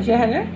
Syahan.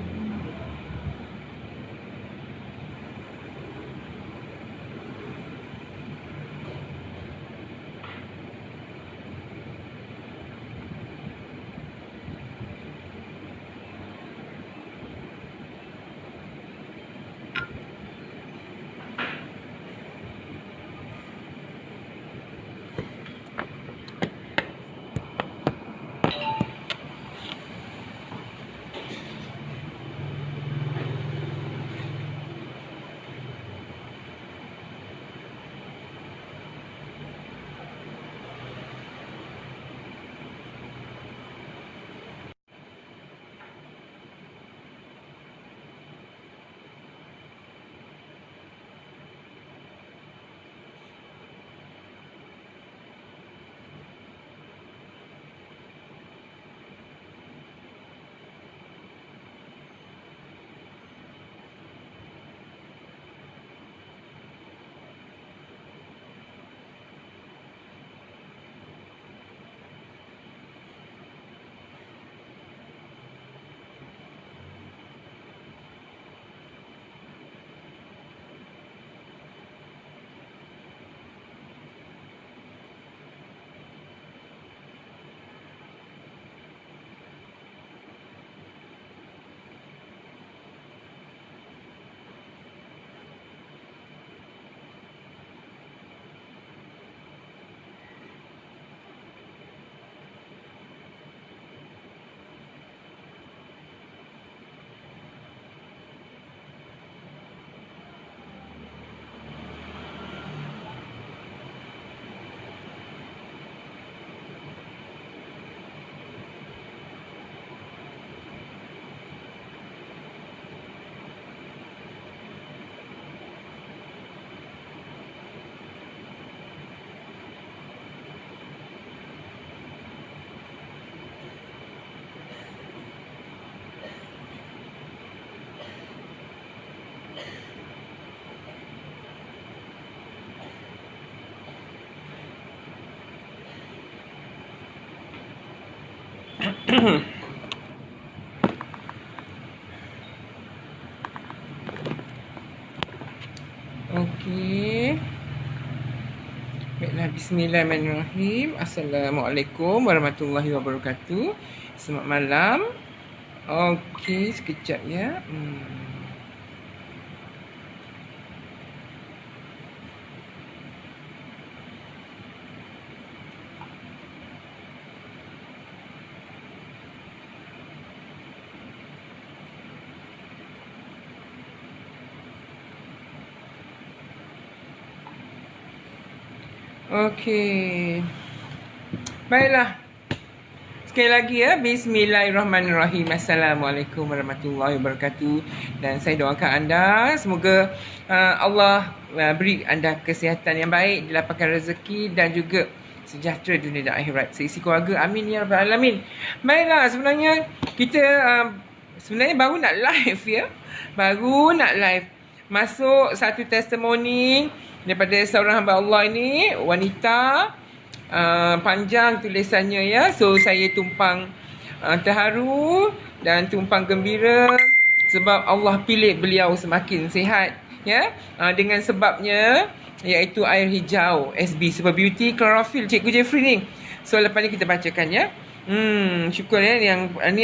Okey. Baiklah, bismillahirrahmanirrahim. Assalamualaikum warahmatullahi wabarakatuh. Selamat malam. Okey, sekejap ya. Okey. Baiklah. Sekali lagi ya, bismillahirrahmanirrahim. Assalamualaikum warahmatullahi wabarakatuh. Dan saya doakan anda semoga Allah beri anda kesihatan yang baik, dilapangkan rezeki dan juga sejahtera dunia dan akhirat seisi keluarga. Amin ya rabbal alamin. Baiklah, sebenarnya kita sebenarnya baru nak live ya. Baru nak live. Masuk satu testimoni daripada seorang hamba Allah ini, wanita, panjang tulisannya ya. So saya tumpang terharu dan tumpang gembira sebab Allah pilih beliau semakin sihat ya. Dengan sebabnya iaitu air hijau SB Super Beauty Chlorophyll Cikgu Jeffrey ni. So lepas ni kita bacakan ya. Syukur ya yang ni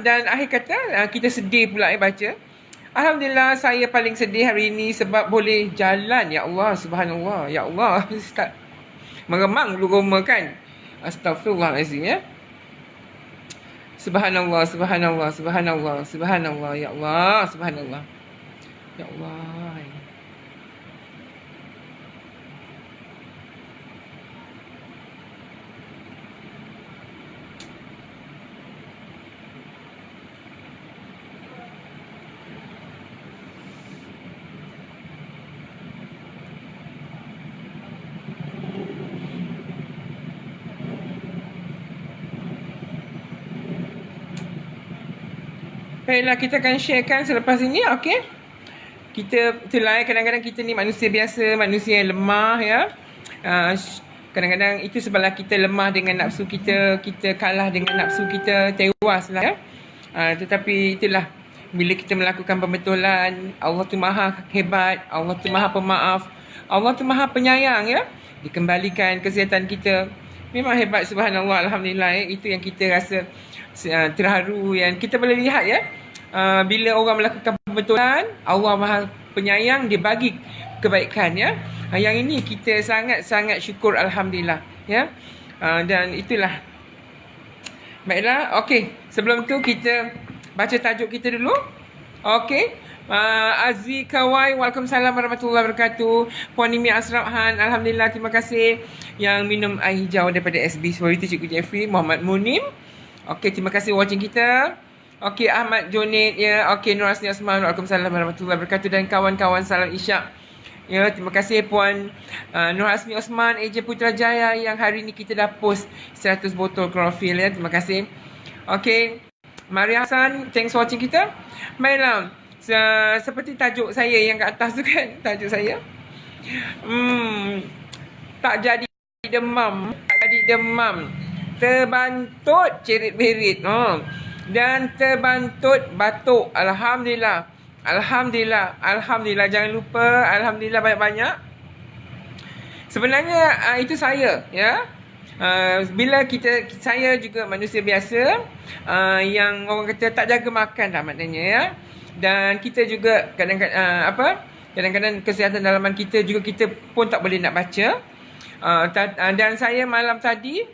dan akhir kata kita sedih pula baca. Alhamdulillah, saya paling sedih hari ini sebab boleh jalan. Ya Allah, subhanallah. Ya Allah, start meremang dulu rumah kan. Astaghfirullahalazim ya. Subhanallah, subhanallah, subhanallah, subhanallah. Ya Allah, subhanallah. Ya Allah. Baiklah, kita akan sharekan selepas ini, okey? Kita itulah kadang-kadang kita ni manusia biasa, manusia yang lemah ya. Kadang-kadang itu sebablah kita lemah dengan nafsu kita, kita kalah dengan nafsu kita, tewas lah ya. Tetapi itulah, bila kita melakukan pembetulan, Allah tu maha hebat, Allah tu maha pemaaf, Allah tu maha penyayang ya. Dikembalikan kesihatan kita. Memang hebat, subhanallah, alhamdulillah ya. Itu yang kita rasa terharu, yang kita boleh lihat ya. Bila orang melakukan pembetulan, Allah maha penyayang, dia bagi kebaikan ya. Yang ini kita sangat-sangat syukur, alhamdulillah ya. Dan itulah. Baiklah, okey. Sebelum tu kita baca tajuk kita dulu. Okey. Azri Kawai, Waalaikumsalam warahmatullahi wabarakatuh. Puan Nimi Asrabhan, alhamdulillah, terima kasih. Yang minum air hijau daripada SB Security, Cikgu Jeffrey. Muhammad Munim. Okey, terima kasih watching kita. Okey, Ahmad Jonet ya. Okey, Nur Asni Osman, Waalaikumsalam warahmatullahi wabarakatuh. Dan kawan-kawan salam isyak. Ya, terima kasih Puan Nur Asmi Osman, AJ Putrajaya, yang hari ni kita dah post 100 botol klorofil ya. Terima kasih. Okey. Maria Hassan, thanks for watching kita. Baiklah. Seperti tajuk saya yang kat atas tu kan, tajuk saya. Tak jadi demam, Terbantut cerit-berit. Dan terbantut batuk. Alhamdulillah. Jangan lupa, alhamdulillah banyak-banyak. Sebenarnya itu saya ya. Bila saya juga manusia biasa yang orang kata tak jaga makan dah maknanya ya. Dan kita juga kadang-kadang kesihatan dalaman kita juga kita pun tak boleh nak baca. Dan saya malam tadi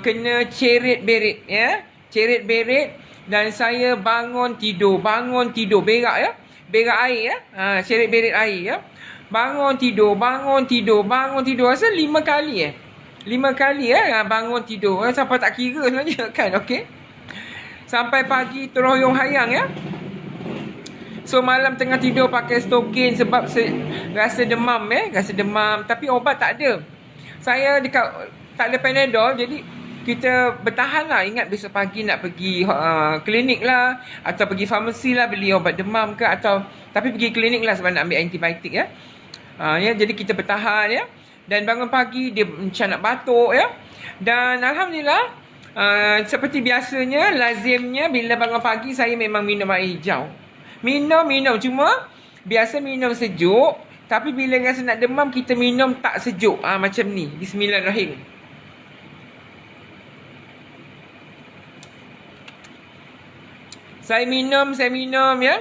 kena cerit-berit ya. Cerit-berit. Dan saya bangun tidur berak ya. Berak air ya. Cerit-berit air ya. Bangun tidur. Rasa 5 kali 5 kali ya bangun tidur. Sampai tak kira sebenarnya kan. Okey. Sampai pagi teroyong hayang ya. So malam tengah tidur pakai stokin sebab rasa demam rasa demam, tapi obat tak ada. Saya tak ada Panadol, jadi kita bertahan lah. Ingat besok pagi nak pergi klinik lah, atau pergi farmasi lah beli obat demam ke, tapi pergi klinik lah sebab nak ambil antibiotik ya. Jadi kita bertahan ya. Dan bangun pagi dia macam nak batuk ya. Dan alhamdulillah seperti biasanya, lazimnya bila bangun pagi saya memang minum air hijau. Minum. Cuma biasa minum sejuk. Tapi bila rasa nak demam, kita minum tak sejuk. Macam ni. Bismillahirrahmanirrahim. Saya minum ya.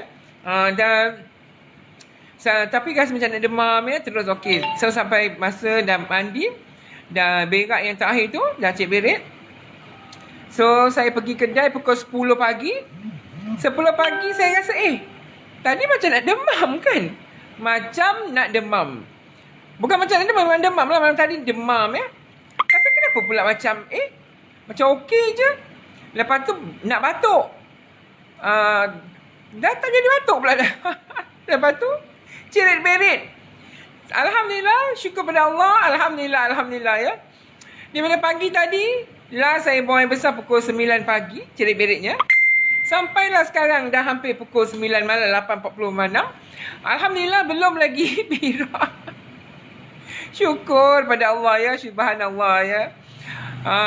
Tapi rasa macam nak demam ya. Terus okey. So sampai masa dah mandi. Dah berak yang terakhir tu. Dah cek berit. So saya pergi kedai pukul 10 pagi. 10 pagi saya rasa tadi macam nak demam kan. Macam nak demam. Bukan macam nak demam, memang demam lah. Malam tadi demam ya. Tapi kenapa pula macam macam okey je. Lepas tu nak batuk. Dah tak jadi batuk pula dah. Lepas tu cerit-berit. Alhamdulillah, syukur pada Allah. Alhamdulillah ya. Daripada pagi tadi lah saya buang air besar pukul 9 pagi, cerit-beritnya. Sampailah sekarang dah hampir pukul 9 malam, 8.46. Alhamdulillah belum lagi berak. Syukur pada Allah ya, subhanallah ya.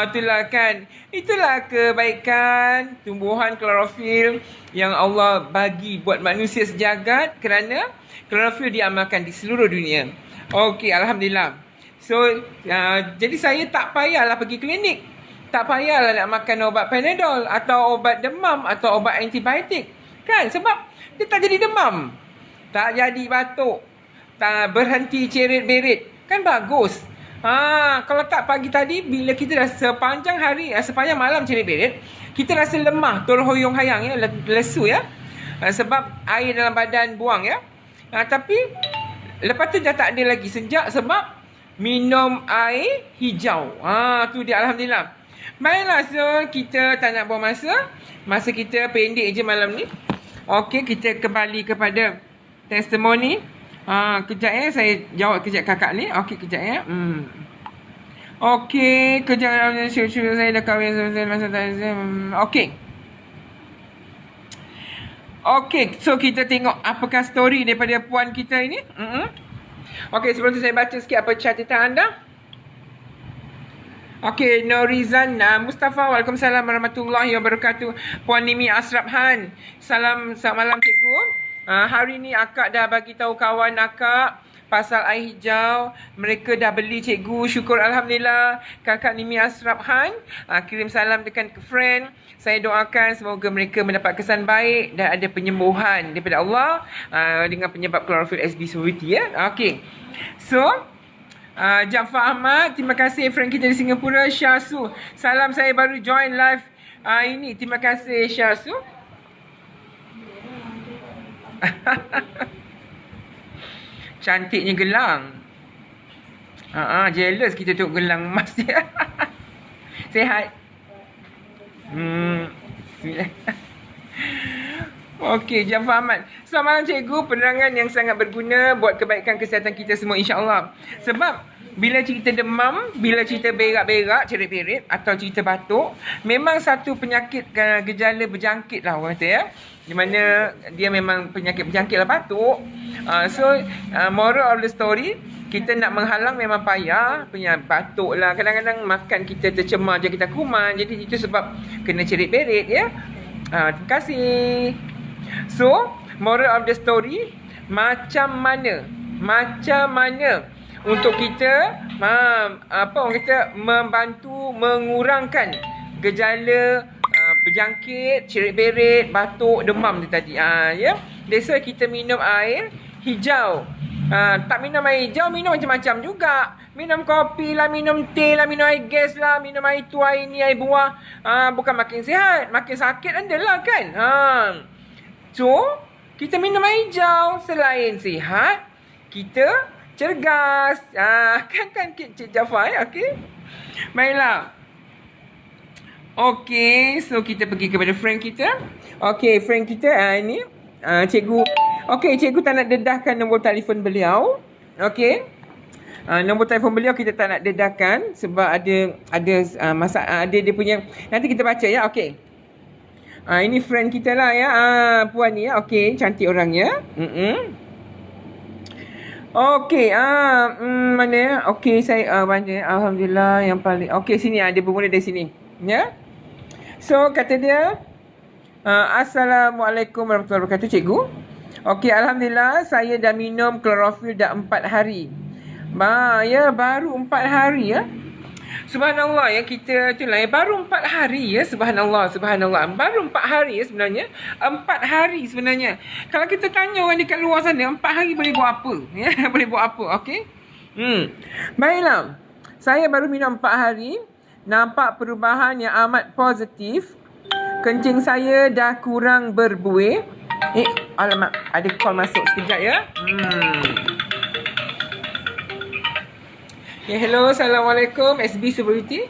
Itulah kan. Itulah kebaikan tumbuhan klorofil yang Allah bagi buat manusia sejagat, kerana klorofil diamalkan di seluruh dunia. Okey, alhamdulillah. So, jadi saya tak payahlah pergi klinik. Tak payahlah nak makan ubat Panadol atau ubat demam atau ubat antibiotik. Kan? Sebab dia tak jadi demam. Tak jadi batuk. Tak berhenti cerit-berit. Kan bagus. Kalau tak pagi tadi, bila kita dah sepanjang hari, sepanjang malam cerit-berit, kita rasa lemah, terhoyong hayang ya, lesu ya. Sebab air dalam badan buang ya. Tapi lepas tu dah tak ada lagi sejak sebab minum air hijau. Tu dia, alhamdulillah. Baiklah, so kita tak nak buang masa. Masa kita pendek je malam ni. Okey, kita kembali kepada testimoni. Kejap ya, saya jawab kejap kakak ni. Okey, kejap ya. Okey, kejap saya dah kahwin masa okey. Okey, so kita tengok apakah story daripada puan kita ini. Okey, sebelum tu saya baca sikit apa catatan anda. Okey, Norizan Mustafa, Waalaikumsalam warahmatullahi wabarakatuh. Puan Nimi Asrap Han, selamat malam cikgu. Hari ni akak dah bagi tahu kawan akak pasal air hijau. Mereka dah beli cikgu. Syukur Alhamdulillah. Kakak Nimi Asrap Han kirim salam dekat ke friend. Saya doakan semoga mereka mendapat kesan baik dan ada penyembuhan daripada Allah dengan penyebab chlorophyll SB Suwiti ya. Okey. So, Jafar Ahmad, terima kasih friend kita di Singapura. Syasu, salam, saya baru join live ini. Terima kasih Syasu. Cantiknya gelang. Jealous kita tengok gelang emas dia. Sihat. Okey, Jafar Ahmad. Selamat malam cikgu. Penerangan yang sangat berguna buat kebaikan kesihatan kita semua insya-Allah. Sebab bila cerita demam, bila cerita berak-berak, cerit-berit atau cerita batuk, memang satu penyakit gejala berjangkit lah orang kata ya. Di mana dia memang penyakit berjangkit lah batuk. Moral of the story, kita nak menghalang memang payah. Punya batuk lah. Kadang-kadang makan kita tercemar je kita kuman. Jadi itu sebab kena cerit-berit ya. Terima kasih. So, moral of the story, macam mana untuk kita orang kata membantu mengurangkan gejala berjangkit, cerit-berit, batuk, demam tu tadi. Ya. That's why kita minum air hijau. Tak minum air hijau, minum macam-macam juga. Minum kopi lah, minum teh lah, minum air gas lah, minum air tu, air ni, air buah. Bukan makin sihat, makin sakit adalah kan. So, kita minum air hijau. Selain sihat, kita cergas. Kan Cik Jafar ya? Okey. Baiklah. Okey, so kita pergi kepada friend kita. Okey, friend kita ini cikgu. Okey, cikgu tak nak dedahkan nombor telefon beliau. Okey. Nombor telefon beliau kita tak nak dedahkan sebab ada masalah, ada dia punya, nanti kita baca ya. Okey. Ini friend kita lah ya. Puan ni ya. Okey, cantik orangnya. Okey, mana ya? Okey, saya mana? Alhamdulillah yang paling. Okey, sini dia bermula dari sini. Ya. So, kata dia, Assalamualaikum warahmatullahi wabarakatuh cikgu. Okey, Alhamdulillah saya dah minum chlorophyll dah 4 hari. Ya, baru 4 hari ya. Subhanallah ya, kita itulah ya, baru 4 hari ya. Subhanallah. Baru 4 hari ya sebenarnya. 4 hari sebenarnya. Kalau kita tanya orang dekat luar sana, 4 hari boleh buat apa? Ya, boleh buat apa? Okey. Baiklah. Saya baru minum 4 hari. Nampak perubahan yang amat positif. Kencing saya dah kurang berbuih. Alamak, ada call masuk sekejap ya. Ya, hello, Assalamualaikum, SB Security.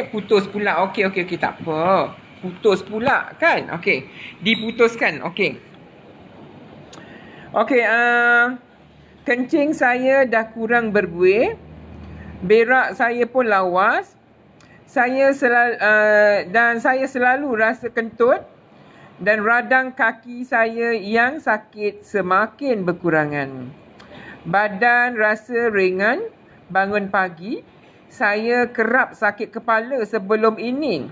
Putus pula. Okey, tak apa. Putus pula kan? Okey, diputuskan. Okey. Kencing saya dah kurang berbuih. Berak saya pun lawas. Saya selalu rasa kentut dan radang kaki saya yang sakit semakin berkurangan. Badan rasa ringan. Bangun pagi, saya kerap sakit kepala sebelum ini.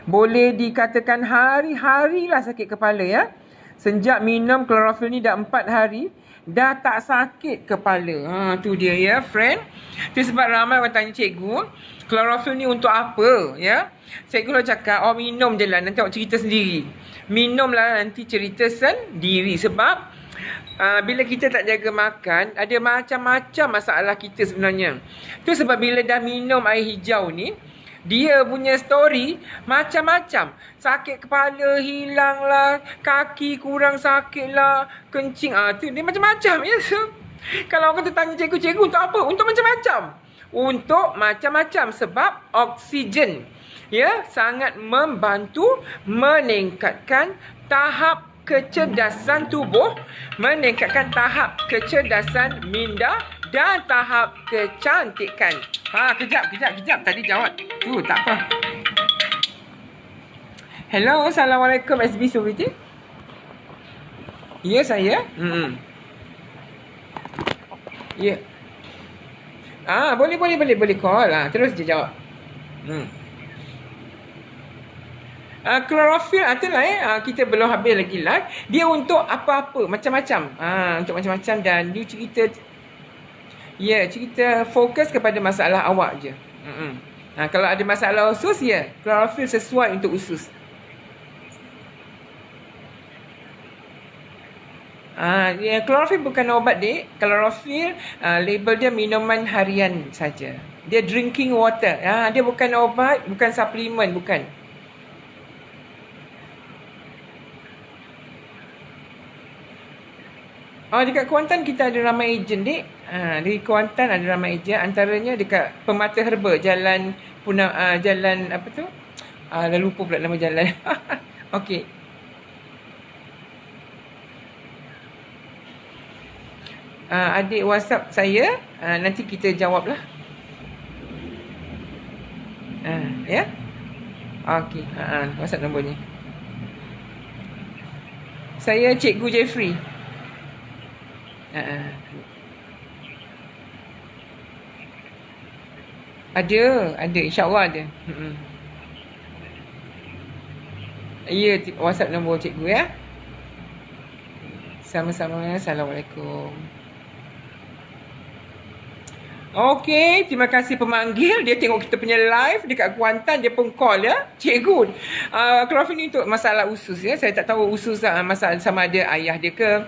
Boleh dikatakan hari-harilah sakit kepala ya. Sejak minum chlorophyll ni dah 4 hari, dah tak sakit kepala. Tu dia ya, friend. Tu sebab ramai orang tanya cikgu, chlorophyll ni untuk apa ya? Cikgu lah cakap, minum je lah, nanti awak cerita sendiri. Minumlah nanti cerita sendiri. Sebab bila kita tak jaga makan, ada macam-macam masalah kita sebenarnya. Tu sebab bila dah minum air hijau ni, dia punya story macam-macam. Sakit kepala hilang lah, kaki kurang sakit lah, kencing. Tu dia macam-macam ya. So, kalau orang kata tanya cikgu untuk apa? Untuk macam-macam. Untuk macam-macam sebab oksigen ya sangat membantu meningkatkan tahap kecerdasan tubuh, meningkatkan tahap kecerdasan minda dan tahap kecantikan. Kejap. Tadi jawab. Tak apa. Hello, Assalamualaikum SB Security. Ya, saya. Ya. Boleh call. Terus je jawab. Chlorophyll itulah kita belum habis lagi live. Dia untuk apa-apa, macam-macam. Untuk macam-macam dan dia cerita cerita fokus kepada masalah awak je. Kalau ada masalah usus, chlorophyll sesuai untuk usus. Chlorophyll bukan ubat, dek. Chlorophyll label dia minuman harian saja. Dia drinking water. Dia bukan ubat, bukan suplemen, bukan. Dekat Kuantan kita ada ramai ejen, dek. Di Kuantan ada ramai ejen. Antaranya dekat Permata Herba, jalan jalan apa tu? Dah lupa pula nama jalan. Okey. Adik WhatsApp saya, nanti kita jawablah. Ya? Okey. WhatsApp nombor ni. Saya Cikgu Jeffrey. Ada, insya-Allah ada. Ya, WhatsApp nombor cikgu ya. Sama-sama. Assalamualaikum. Okey, terima kasih pemanggil. Dia tengok kita punya live dekat Kuantan, dia pun call ya. Cikgu, Chlorophyll ni untuk masalah usus ya. Saya tak tahu usus masalah sama ada ayah dia ke,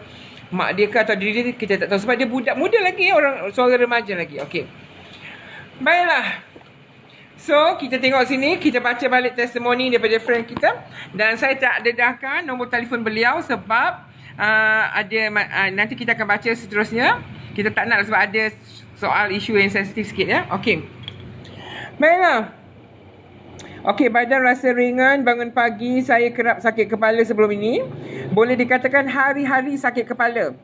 mak dia ke atau diri dia, kita tak tahu sebab dia budak muda lagi, orang seorang remaja lagi. Okey. Baiklah. So, kita tengok sini, kita baca balik testimoni daripada friend kita dan saya tak dedahkan nombor telefon beliau sebab nanti kita akan baca seterusnya. Kita tak nak sebab ada soal isu yang sensitif sikit ya. Okey. Baiklah. Okey, badan rasa ringan, bangun pagi, saya kerap sakit kepala sebelum ini. Boleh dikatakan hari-hari sakit kepala.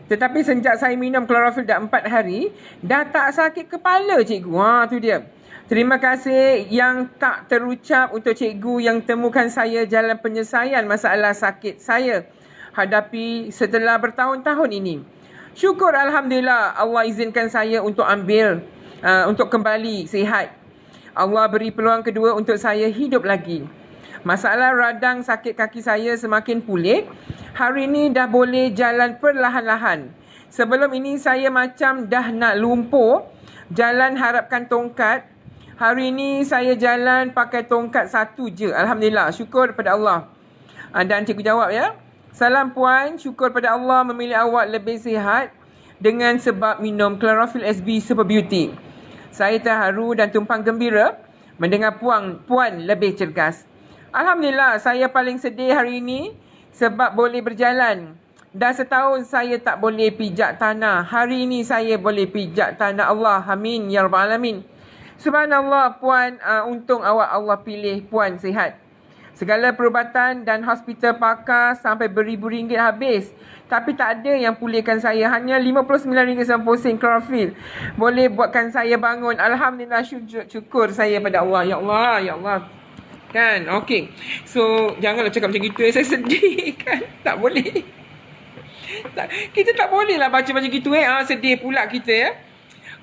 Tetapi sejak saya minum Chlorophyll dah 4 hari, dah tak sakit kepala, cikgu. Tu dia. Terima kasih yang tak terucap untuk cikgu yang temukan saya jalan penyelesaian masalah sakit saya hadapi setelah bertahun-tahun ini. Syukur Alhamdulillah Allah izinkan saya untuk untuk kembali sihat. Allah beri peluang kedua untuk saya hidup lagi. Masalah radang sakit kaki saya semakin pulih. Hari ini dah boleh jalan perlahan-lahan. Sebelum ini saya macam dah nak lumpuh. Jalan harapkan tongkat. Hari ini saya jalan pakai tongkat satu je. Alhamdulillah. Syukur pada Allah. Dan cikgu jawab ya. Salam puan. Syukur pada Allah memilih awak lebih sihat. Dengan sebab minum Chlorophyll SB Super Beauty. Saya terharu dan tumpang gembira mendengar puan lebih cergas. Alhamdulillah, saya paling sedih hari ini sebab boleh berjalan. Dah setahun saya tak boleh pijak tanah. Hari ini saya boleh pijak tanah Allah. Amin ya rabbal alamin. Subhanallah puan, untung awak Allah pilih puan sihat. Segala perubatan dan hospital pakar sampai beribu ringgit habis. Tapi tak ada yang pulihkan saya. Hanya RM59.90 Chlorophyll boleh buatkan saya bangun. Alhamdulillah, syukur saya pada Allah. Ya Allah, ya Allah. Kan? Okey. So, janganlah cakap macam gitu. Saya sedih kan? Tak boleh. Kita tak boleh lah baca macam gitu. Sedih pula kita ya.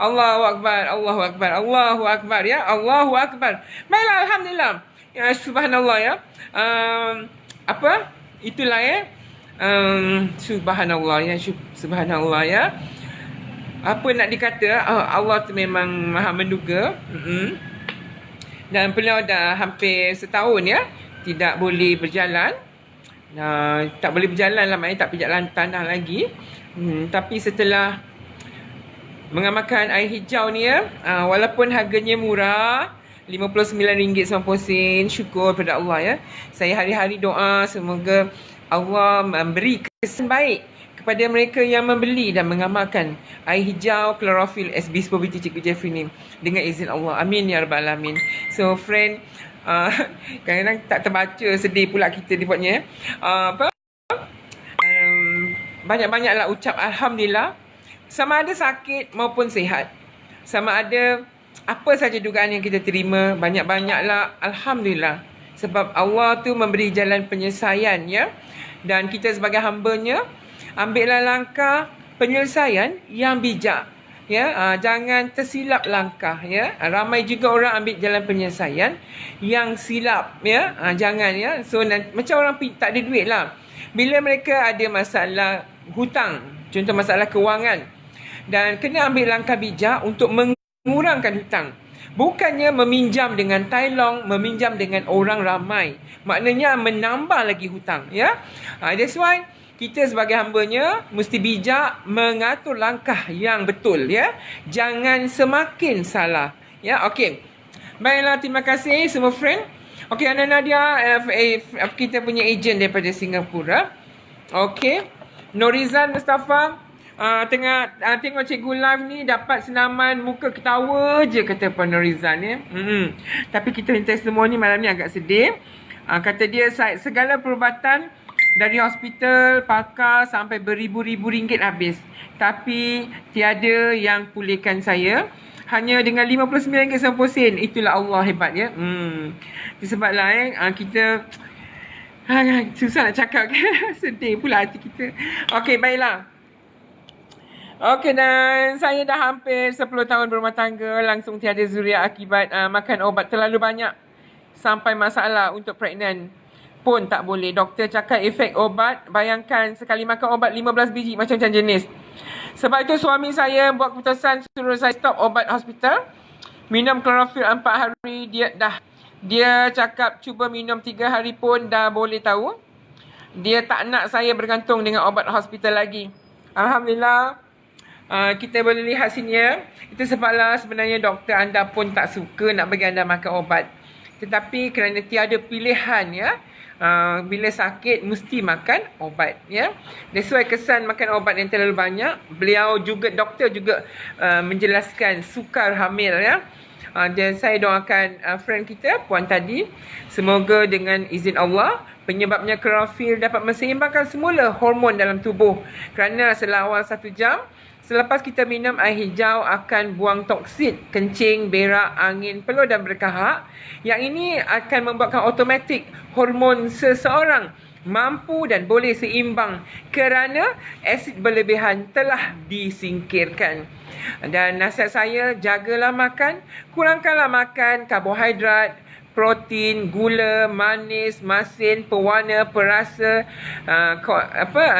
Allahu Akbar, Allahu Akbar, Allahu Akbar ya. Allahu Akbar. Baiklah, Alhamdulillah. Ya, subhanallah ya. Itulah ya. Subhanallah ya. Subhanallah ya. Apa nak dikata, Allah tu memang maha menduga. Dan beliau dah hampir setahun ya tidak boleh berjalan. Tak boleh berjalan lah, maknanya tak pijak tanah lagi. Tapi setelah mengamalkan air hijau ni ya, walaupun harganya murah, RM59.90, syukur pada Allah ya. Saya hari-hari doa semoga Allah memberi kesan baik kepada mereka yang membeli dan mengamalkan air hijau Chlorophyll SB Super Beauty Cikgu Jeffrey ni dengan izin Allah. Amin ya rabbal alamin. So friend, kadang-kadang tak terbaca, sedih pula kita dibuatnya. Banyak-banyaklah ucap Alhamdulillah. Sama ada sakit maupun sihat. Sama ada apa saja dugaan yang kita terima, banyak-banyaklah Alhamdulillah. Sebab Allah tu memberi jalan penyelesaian ya. Dan kita sebagai hambanya, ambillah langkah penyelesaian yang bijak. Ya, jangan tersilap langkah, ya. Ramai juga orang ambil jalan penyelesaian yang silap, ya. Jangan, ya. So macam orang tak ada duit lah. Bila mereka ada masalah hutang, contoh masalah kewangan, dan kena ambil langkah bijak untuk mengurangkan hutang. Bukannya meminjam dengan Tailong, meminjam dengan orang ramai. Maknanya menambah lagi hutang, ya. That's why kita sebagai hambanya mesti bijak mengatur langkah yang betul, ya. Jangan semakin salah, ya. Okey. Baiklah, terima kasih semua friend. Okey, Ana Nadia, kita punya ejen daripada Singapura. Okey. Norizan Mustafa tengok cikgu live ni, dapat senaman muka ketawa je kata Puan Norizan, ya. Tapi kita testimoni malam ni agak sedih. Kata dia segala perubatan dari hospital, pakar sampai beribu-ribu ringgit habis. Tapi tiada yang pulihkan saya. Hanya dengan RM59.90. Itulah Allah hebat, ya. Sebablah kita susah nak cakap kan. Sedih pula hati kita. Okey, baiklah. Okey, dan saya dah hampir 10 tahun berumah tangga. Langsung tiada zuriat akibat makan ubat terlalu banyak. Sampai masalah untuk pregnant pun tak boleh. Doktor cakap efek ubat. Bayangkan sekali makan ubat 15 biji macam-macam jenis. Sebab itu suami saya buat keputusan suruh saya stop ubat hospital. Minum klorofil 4 hari. Dia cakap cuba minum 3 hari pun dah boleh tahu. Dia tak nak saya bergantung dengan ubat hospital lagi. Alhamdulillah. Kita boleh lihat sini, ya. Itu sebablah sebenarnya doktor anda pun tak suka nak bagi anda makan ubat. Tetapi kerana tiada pilihan, ya. Bila sakit mesti makan ubat, ya. That's why kesan makan ubat yang terlalu banyak. Doktor juga menjelaskan sukar hamil, ya. Dan saya doakan friend kita, puan tadi, semoga dengan izin Allah penyebabnya klorofil dapat menseimbangkan semula hormon dalam tubuh. Kerana selawal 1 jam selepas kita minum air hijau akan buang toksin, kencing, berak, angin, peluh dan berkahak. Yang ini akan membuatkan automatik hormon seseorang mampu dan boleh seimbang kerana asid berlebihan telah disingkirkan. Dan nasihat saya, jagalah makan, kurangkanlah makan karbohidrat, protein, gula, manis, masin, pewarna, perasa,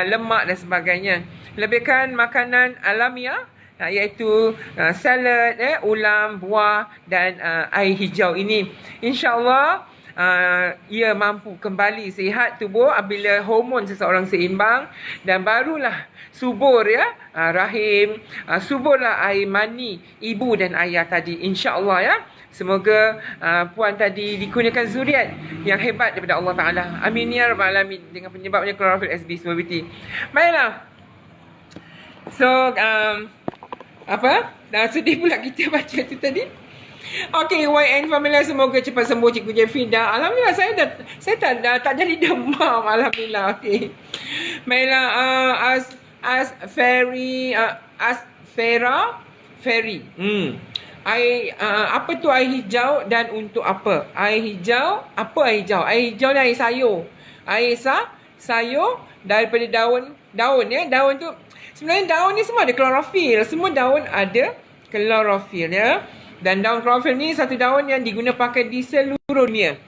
lemak dan sebagainya. Lebihkan makanan alamiah, iaitu salad, ulam, buah dan air hijau ini. InsyaAllah ia mampu kembali sihat tubuh apabila hormon seseorang seimbang, dan barulah subur, ya, rahim, suburlah air mani ibu dan ayah tadi, insya-Allah, ya. Semoga puan tadi dikurniakan zuriat yang hebat daripada Allah Taala. Amin ya rabbal alamin, dengan penyebabnya klorofil SB Smobiti. Baiklah. So dah sedih pula kita baca tu tadi. Okey, YN Family, semoga cepat sembuh Cikgu Jefida. Alhamdulillah, saya tak jadi demam, alhamdulillah. Okey. Baiklah, Ferry. Apa tu air hijau dan untuk apa? Air hijau, apa air hijau? Air hijau ni air sayur. Air sayur daripada daun, ya. Daun tu, sebenarnya daun ni semua ada klorofil. Semua daun ada klorofil, ya. Dan daun klorofil ni satu daun yang diguna pakai di seluruh dunia,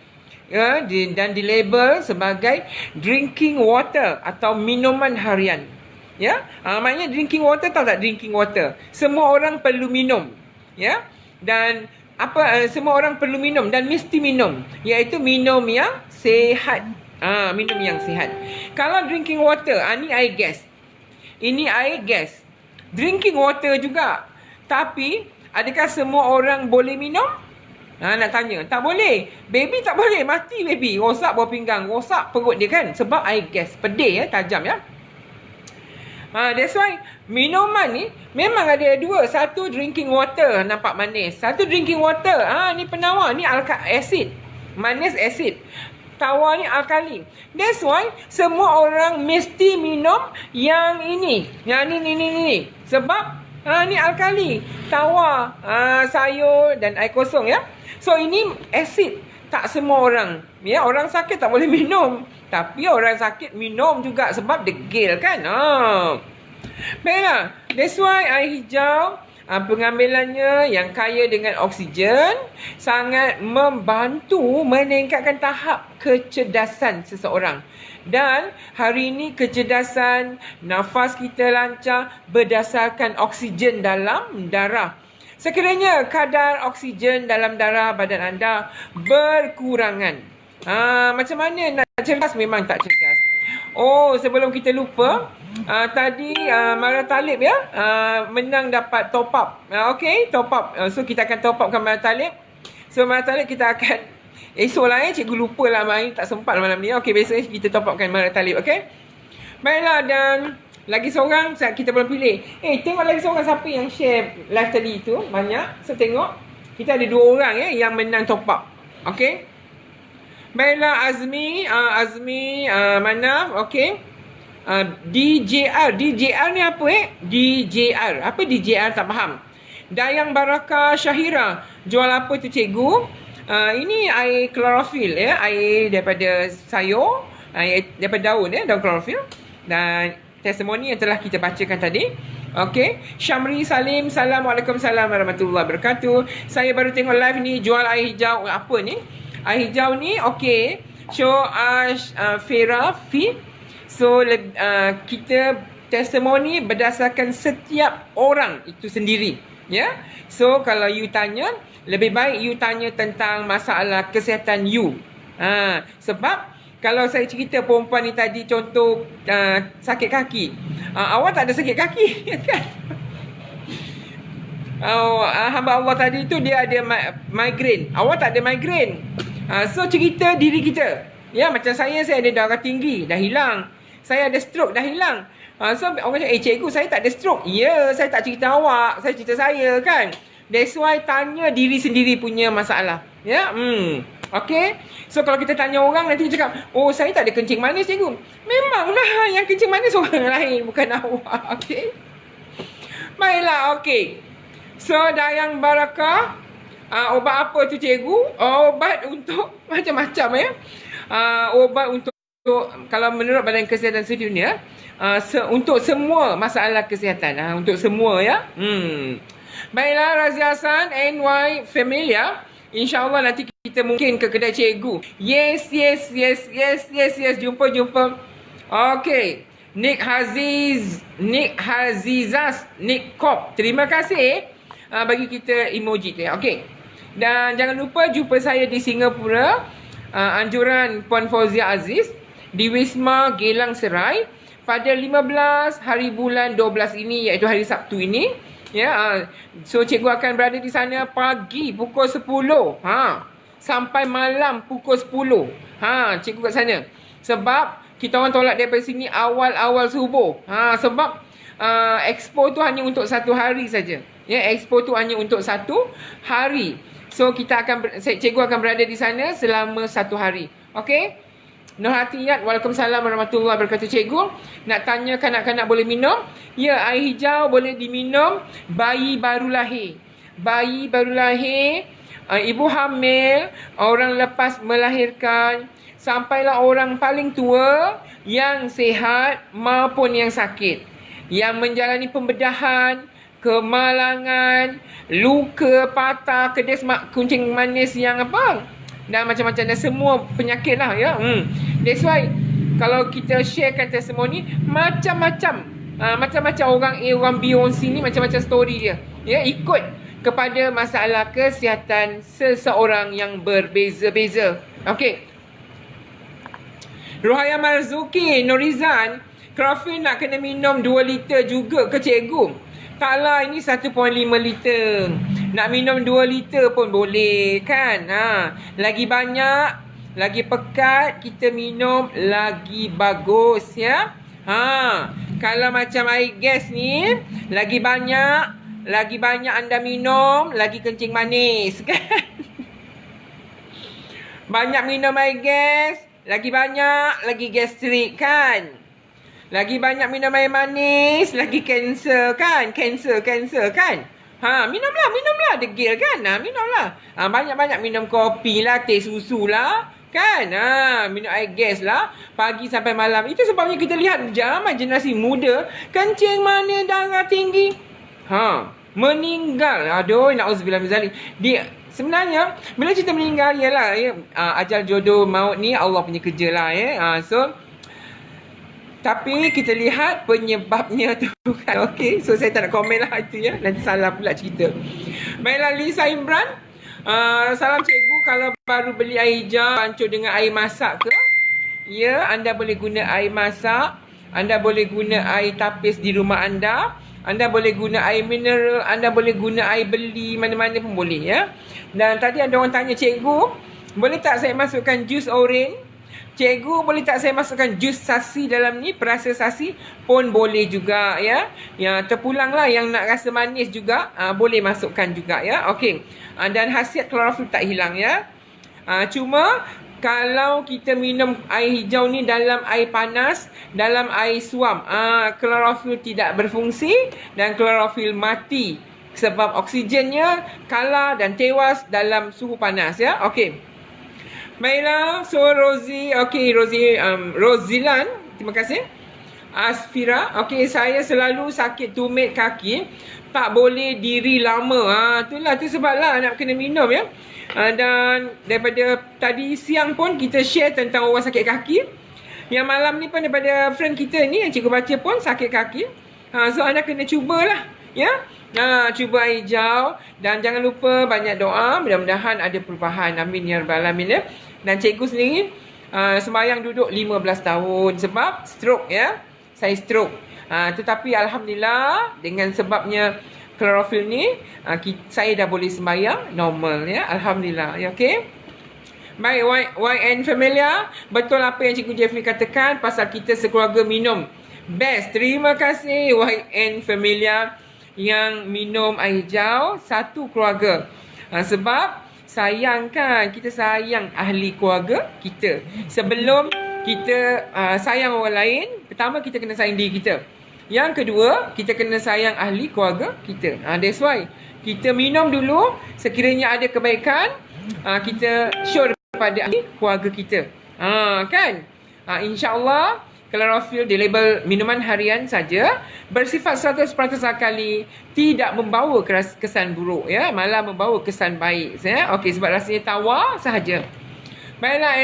ya, dan dilabel sebagai drinking water atau minuman harian, ya. Maknanya drinking water, tahu tak drinking water? Semua orang perlu minum, ya. Dan semua orang perlu minum dan mesti minum, iaitu minum yang sihat. Minum yang sihat. Kalau drinking water, ni air gas. Ini air gas. Drinking water juga. Tapi adakah semua orang boleh minum? Nak tanya. Tak boleh. Baby tak boleh. Mati baby. Rosak bawah pinggang. Rosak perut dia kan. Sebab air gas. Pedih, ya. Tajam, ya. That's why minuman ni memang ada dua. Satu drinking water, nampak manis. Satu drinking water, ni penawar. Ni acid. Manis acid. Tawar ni alkali. That's why semua orang mesti minum yang ini. Yang ni. Sebab ni alkali, tawar, sayur dan air kosong, ya. So ini asid. Tak semua orang, ya. Orang sakit tak boleh minum, tapi orang sakit minum juga sebab degil kan. Baiklah. That's why air hijau pengambilannya yang kaya dengan oksigen sangat membantu meningkatkan tahap kecerdasan seseorang. Dan hari ini kecerdasan, nafas kita lancar berdasarkan oksigen dalam darah. Sekiranya kadar oksigen dalam darah badan anda berkurangan, macam mana nak cergas? Memang tak cergas. Oh, sebelum kita lupa, tadi Mara Talib ya, menang dapat top up. Okay, top up. So kita akan top upkan Mara Talib. So Mara Talib kita akan esok lah cikgu lupa lah main, tak sempat malam ni. Okay, besok kita top upkan Mara Talib. Okay, baiklah. Dan lagi seorang kita belum pilih. Tengok lagi seorang siapa yang share live tadi tu. Banyak. So tengok, kita ada 2 orang yang menang top up. Okay, baiklah. Azmi mana? Okay, DJR ni apa DJR. Apa DJR? Tak faham. Dayang Baraka Syahira, jual apa tu cikgu? Ini air klorofil air daripada sayur, air daripada daun daun klorofil. Dan testimoni yang telah kita bacakan tadi. Okey, Syamri Salim, Assalamualaikum warahmatullahi wabarakatuh. Saya baru tengok live ni, jual air hijau. Apa ni? Air hijau ni okey. Show Fera Fi. So kita testimoni berdasarkan setiap orang itu sendiri. Ya. So kalau you tanya, lebih baik you tanya tentang masalah kesihatan you. Sebab kalau saya cerita perempuan ni tadi, contoh sakit kaki, awak tak ada sakit kaki kan? Hamba Allah tadi tu dia ada migraine, awak tak ada migraine. So cerita diri kita. Ya, macam saya ada darah tinggi, dah hilang. Saya ada stroke, dah hilang. So orang cakap, cikgu saya tak ada stroke. Ya, saya tak cerita awak, saya cerita saya kan. That's why tanya diri sendiri punya masalah. Ya, okay. So kalau kita tanya orang, nanti dia cakap, oh saya tak ada kencing manis cikgu. Memanglah yang kencing manis orang lain, bukan awak. Okay. Baiklah, okay. So Dayang Baraka, obat apa tu cikgu? Obat untuk macam-macam ya. Obat untuk, kalau menurut Badan Kesihatan Sedunia, untuk semua masalah kesihatan. Untuk semua ya. Baiklah, Razia Hassan, NY Familia. InsyaAllah nanti kita mungkin ke kedai cikgu. Yes. Jumpa. Okay. Nick Hazizas, Nick Kop. Terima kasih bagi kita emoji tu. Okay. Dan jangan lupa jumpa saya di Singapura. Anjuran Puan Fauzia Aziz di Wisma Geylang Serai pada 15 hari bulan 12 ini, iaitu hari Sabtu ini. Ya, so cikgu akan berada di sana pagi pukul 10 sampai malam pukul 10. Cikgu kat sana. Sebab kita orang tolak daripada sini awal-awal subuh. Sebab expo tu hanya untuk 1 hari saja. Ya, expo tu hanya untuk 1 hari. So cikgu akan berada di sana selama 1 hari. Okey? Nur Hatiyat, Waalaikumsalam warahmatullahi wabarakatuh cikgu. Nak tanya kanak-kanak boleh minum? Ya, air hijau boleh diminum bayi baru lahir. Bayi baru lahir, ibu hamil, orang lepas melahirkan, sampailah orang paling tua yang sihat maupun yang sakit, yang menjalani pembedahan, kemalangan, luka, patah, kedis kuncing manis yang dan macam-macam, dan semua penyakit lah ya. That's why kalau kita sharekan testimoni, macam-macam orang A, orang B, orang C ni macam-macam story dia. Ya, ikut kepada masalah kesihatan seseorang yang berbeza-beza. Okey. Rohaya Marzuki, Norizan, Krafin nak kena minum 2 liter juga ke cikgu? Taklah, ini 1.5 liter. Nak minum 2 liter pun boleh kan. Lagi banyak, lagi pekat kita minum, lagi bagus ya. Kalau macam air gas ni, lagi banyak anda minum, lagi kencing manis kan. Banyak minum air gas, lagi banyak, lagi gastrik kan. Lagi banyak minum air manis, lagi kanser kan. Kanser kan. Minumlah degil kan. Minumlah. Banyak-banyak minum kopi lah, teh susu lah kan. Minum air gas lah pagi sampai malam. Itu sebabnya kita lihat zaman generasi muda kencing manis, darah tinggi. Meninggal. Aduh, na'udzubillah min zalik. Dia sebenarnya bila cerita meninggal ialah ajal jodoh maut ni Allah punya kerja lah ya. So tapi kita lihat penyebabnya tu kan. Okey, so saya tak nak komen lah itu ya. Nanti salah pula cerita. Baiklah, Lisa Imran. Salam cikgu, kalau baru beli air hijau campur dengan air masak ke? Ya, anda boleh guna air masak. Anda boleh guna air tapis di rumah anda. Anda boleh guna air mineral, anda boleh guna air beli, mana-mana pun boleh ya. Dan tadi ada orang tanya, cikgu, boleh tak saya masukkan jus oren? Cikgu, boleh tak saya masukkan jus sasi dalam ni? Perasa sasi pun boleh juga ya. Yang terpulanglah yang nak rasa manis juga, boleh masukkan juga ya. Okey. Dan khasiat klorofil tak hilang ya. Cuma kalau kita minum air hijau ni dalam air panas, dalam air suam, klorofil tidak berfungsi dan klorofil mati sebab oksigennya kalah dan tewas dalam suhu panas ya. Okey. Baiklah, so Rosie, okey Rozilan, terima kasih. Asfira, okey, saya selalu sakit tumit kaki, tak boleh diri lama. Itulah tu sebablah nak kena minum ya. Dan daripada tadi siang pun kita share tentang orang sakit kaki. Yang malam ni pun daripada friend kita ni yang cikgu baca pun sakit kaki. So anda kena cubalah ya. Cuba air hijau dan jangan lupa banyak doa, mudah-mudahan ada perubahan. Amin ya rabbal alamin ya. Dan cikgu sendiri sembahyang duduk 15 tahun sebab stroke ya. Saya stroke. Tetapi alhamdulillah dengan sebabnya klorofil ni saya dah boleh sembahyang normal ya. Alhamdulillah ya. Okey. Baik, YN Familia, betul apa yang Cikgu Jeffrey katakan pasal kita sekeluarga minum. Best. Terima kasih YN Familia yang minum air hijau satu keluarga. Sebab sayang kan, kita sayang ahli keluarga kita. Sebelum kita sayang orang lain, pertama kita kena sayang diri kita. Yang kedua, kita kena sayang ahli keluarga kita. That's why kita minum dulu, sekiranya ada kebaikan, kita show kepada ahli keluarga kita. Kan? InsyaAllah, klorofil di label minuman harian saja, bersifat 100% alkali, tidak membawa kesan buruk ya, malah membawa kesan baik ya. Okey, sebab rasanya tawar sahaja. Baiklah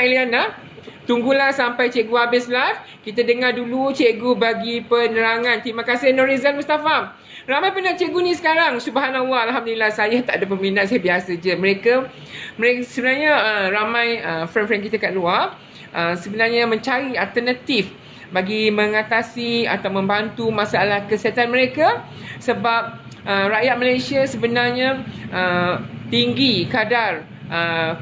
Eliana, tunggulah sampai cikgu habis live. Kita dengar dulu cikgu bagi penerangan. Terima kasih Norizan Mustafa. Ramai peminat cikgu ni sekarang. Subhanallah, alhamdulillah. Saya tak ada peminat, saya biasa je. Mereka sebenarnya ramai friend-friend kita kat luar sebenarnya mencari alternatif bagi mengatasi atau membantu masalah kesihatan mereka. Sebab rakyat Malaysia sebenarnya tinggi kadar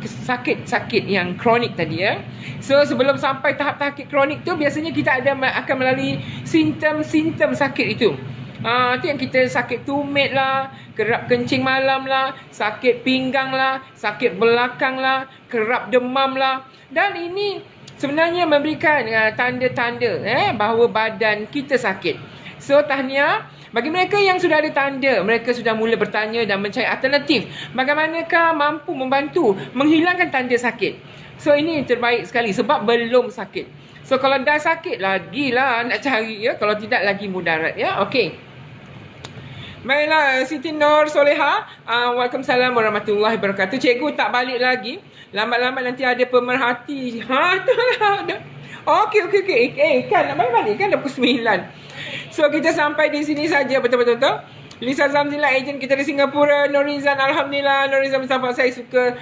sakit-sakit yang kronik tadi ya. So sebelum sampai tahap sakit kronik tu, biasanya kita akan melalui simptom-simptom sakit itu. Tu yang kita sakit tumit lah, kerap kencing malam lah, sakit pinggang lah, sakit belakang lah, kerap demam lah. Dan ini sebenarnya memberikan tanda-tanda bahawa badan kita sakit. So tahniah bagi mereka yang sudah ada tanda, mereka sudah mula bertanya dan mencari alternatif. Bagaimanakah mampu membantu menghilangkan tanda sakit? So ini terbaik sekali sebab belum sakit. So kalau dah sakit, lagilah nak cari ya. Kalau tidak, lagi mudarat ya. Okey. Baiklah, Siti Nur Soleha. Waalaikumsalam warahmatullahi wabarakatuh. Cikgu tak balik lagi. Lambat-lambat nanti ada pemerhati. Itulah. Okey. Kan nak balik kan dah pukul 9. So kita sampai di sini saja betul-betul. Lisa Zamzila, ejen kita di Singapura. Norizan, alhamdulillah. Norizan Mustafa, saya suka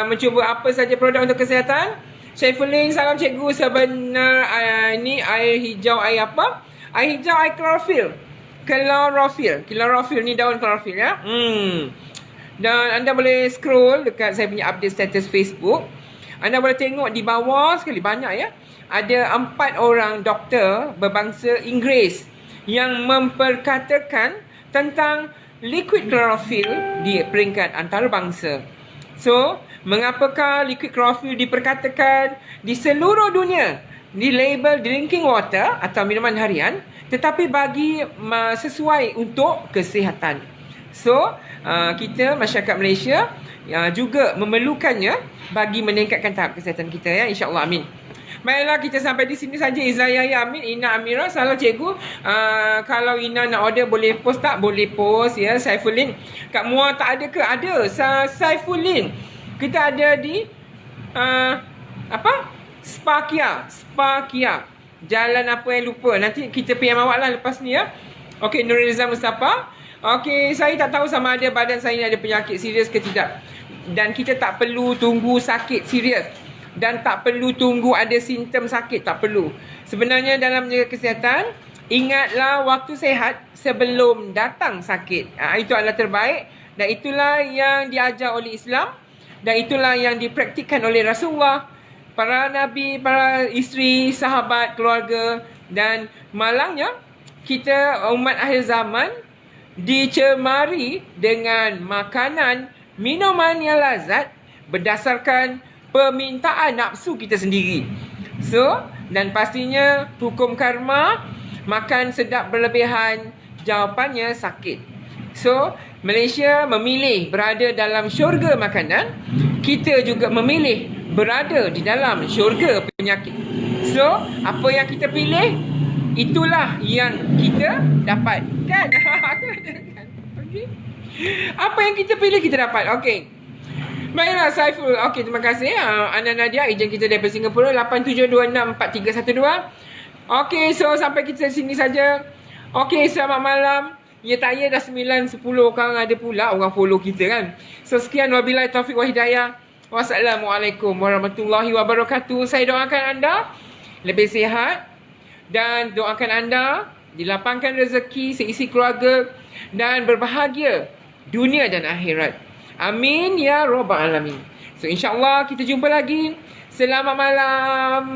mencuba apa saja produk untuk kesihatan. Syaifulin, salam cikgu. Sebenar ni air hijau, air apa? Air hijau, air klorofil. Klorofil ni daun klorofil ya. Dan anda boleh scroll dekat saya punya update status Facebook. Anda boleh tengok di bawah sekali, banyak ya. Ada 4 orang doktor berbangsa Inggeris yang memperkatakan tentang liquid klorofil di peringkat antarabangsa. So, mengapakah liquid klorofil diperkatakan di seluruh dunia di label drinking water atau minuman harian, tetapi bagi sesuai untuk kesihatan. So, kita masyarakat Malaysia juga memerlukannya bagi meningkatkan tahap kesihatan kita ya, insya-Allah, amin. Baiklah, kita sampai di sini saja. Izaya Amin, Ina Amira. Salah cikgu. Kalau Ina nak order boleh post tak? Boleh post ya. Saifuddin. Kak Muar tak ada ke? Ada. Saifuddin. Kita ada di apa? Spakia. Jalan apa yang lupa. Nanti kita PM awak lah lepas ni ya. Okey, Nurrizal Mustafa. Okey, saya tak tahu sama ada badan saya ni ada penyakit serius ke tidak. Dan kita tak perlu tunggu sakit serius. Dan tak perlu tunggu ada simptom sakit. Tak perlu. Sebenarnya dalam menjaga kesihatan, ingatlah waktu sehat sebelum datang sakit. Itu adalah terbaik. Dan itulah yang diajar oleh Islam. Dan itulah yang dipraktikkan oleh Rasulullah. Para Nabi, para isteri, sahabat, keluarga. Dan malangnya, kita umat akhir zaman dicemari dengan makanan, minuman yang lazat berdasarkan permintaan nafsu kita sendiri. So, dan pastinya hukum karma, makan sedap berlebihan, jawapannya sakit. So, Malaysia memilih berada dalam syurga makanan, kita juga memilih berada di dalam syurga penyakit. So, apa yang kita pilih, itulah yang kita dapat. Kan? Okay. Apa yang kita pilih, kita dapat. Okey. Baiklah, Saiful. Okey, terima kasih. Ana Nadia, ejen kita daripada Singapura. 87264312. Okey, so sampai kita sini saja. Okey, selamat malam. Ya tak ya dah 9-10 orang ada pula orang follow kita kan. So sekian, wabillahi taufiq wa hidayah. Wassalamualaikum warahmatullahi wabarakatuh. Saya doakan anda lebih sihat dan doakan anda dilapangkan rezeki, seisi keluarga dan berbahagia dunia dan akhirat. Amin ya rabbal alamin. So insya-Allah kita jumpa lagi. Selamat malam.